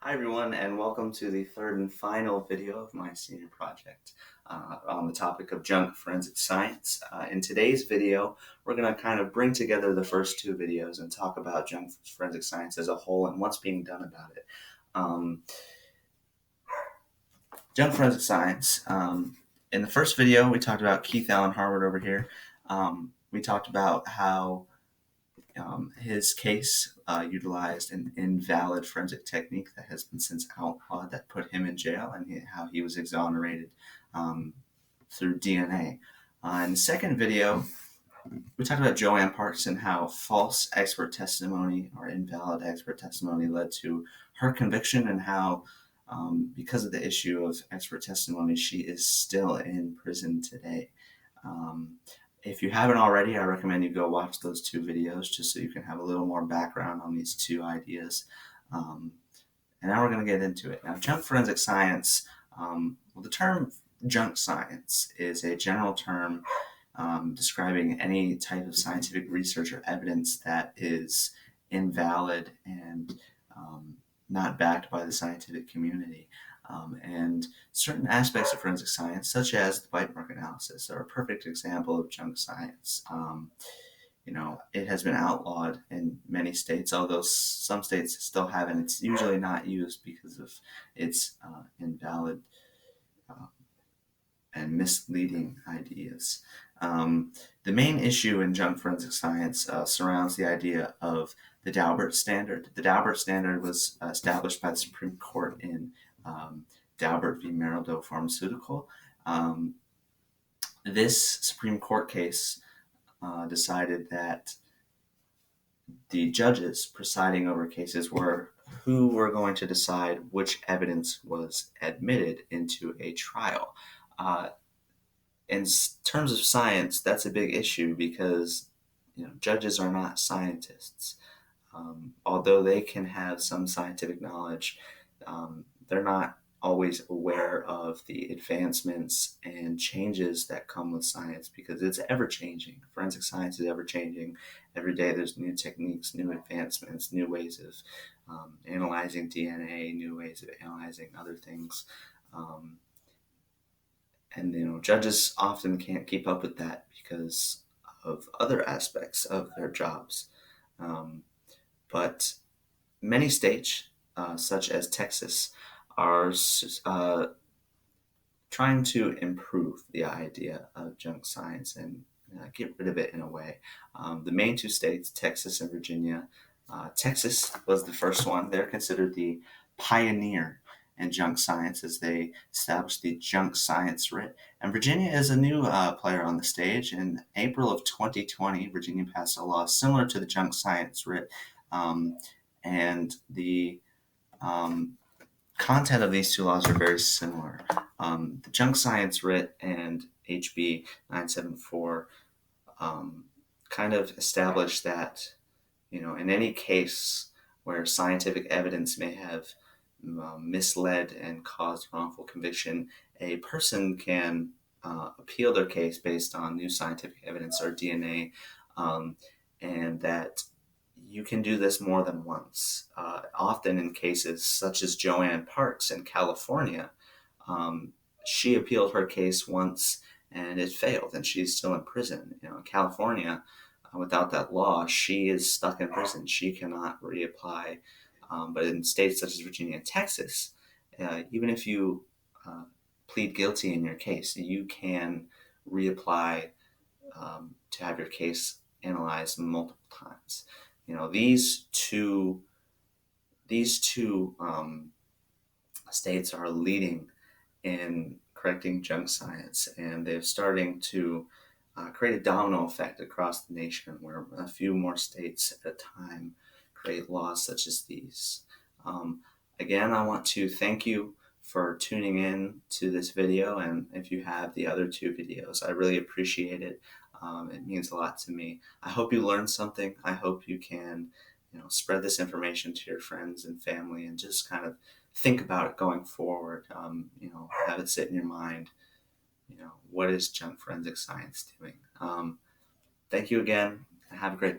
Hi everyone, and welcome to the third and final video of my senior project on the topic of junk forensic science. In today's video, we're going to kind of bring together the first two videos and talk about junk forensic science as a whole and what's being done about it. Junk forensic science. In the first video, we talked about Keith Allen Harwood over here. We talked about how his case utilized an invalid forensic technique that has been since outlawed that put him in jail, and how he was exonerated through DNA. In the second video, we talked about Joanne Parks and how false expert testimony or invalid expert testimony led to her conviction, and how because of the issue of expert testimony, she is still in prison today. If you haven't already, I recommend you go watch those two videos just so you can have a little more background on these two ideas. And now we're going to get into it. Now, junk forensic science, the term junk science is a general term describing any type of scientific research or evidence that is invalid and not backed by the scientific community. And certain aspects of forensic science, such as the bite mark analysis, are a perfect example of junk science. It has been outlawed in many states, although some states still haven't. It's usually not used because of its invalid and misleading ideas. The main issue in junk forensic science surrounds the idea of the Daubert standard. The Daubert standard was established by the Supreme Court in Daubert v. Merrill Pharmaceutical. This Supreme Court case decided that the judges presiding over cases were who were going to decide which evidence was admitted into a trial. In terms of science, that's a big issue because judges are not scientists. Although they can have some scientific knowledge, they're not always aware of the advancements and changes that come with science because it's ever-changing. Forensic science is ever-changing. Every day there's new techniques, new advancements, new ways of analyzing DNA, new ways of analyzing other things. And judges often can't keep up with that because of other aspects of their jobs. But many states, such as Texas, are trying to improve the idea of junk science and get rid of it in a way. The main two states, Texas and Virginia. Texas was the first one. They're considered the pioneer in junk science as they established the junk science writ. And Virginia is a new player on the stage. In April of 2020, Virginia passed a law similar to the junk science writ. And the content of these two laws are very similar. The junk science writ and HB 974 kind of established that, in any case where scientific evidence may have misled and caused wrongful conviction, a person can appeal their case based on new scientific evidence or DNA, and that you can do this more than once. Often in cases such as Joanne Parks in California, she appealed her case once and it failed, and she's still in prison. In California, without that law, she is stuck in prison. She cannot reapply. But in states such as Virginia and Texas, even if you plead guilty in your case, you can reapply to have your case analyzed multiple times. These two states are leading in correcting junk science, and they're starting to create a domino effect across the nation where a few more states at a time create laws such as these. Again, I want to thank you for tuning in to this video, and if you have the other two videos, I really appreciate it. It means a lot to me. I hope you learned something. I hope you can spread this information to your friends and family and just kind of think about it going forward. Have it sit in your mind. What is junk forensic science doing? Thank you again, and have a great day.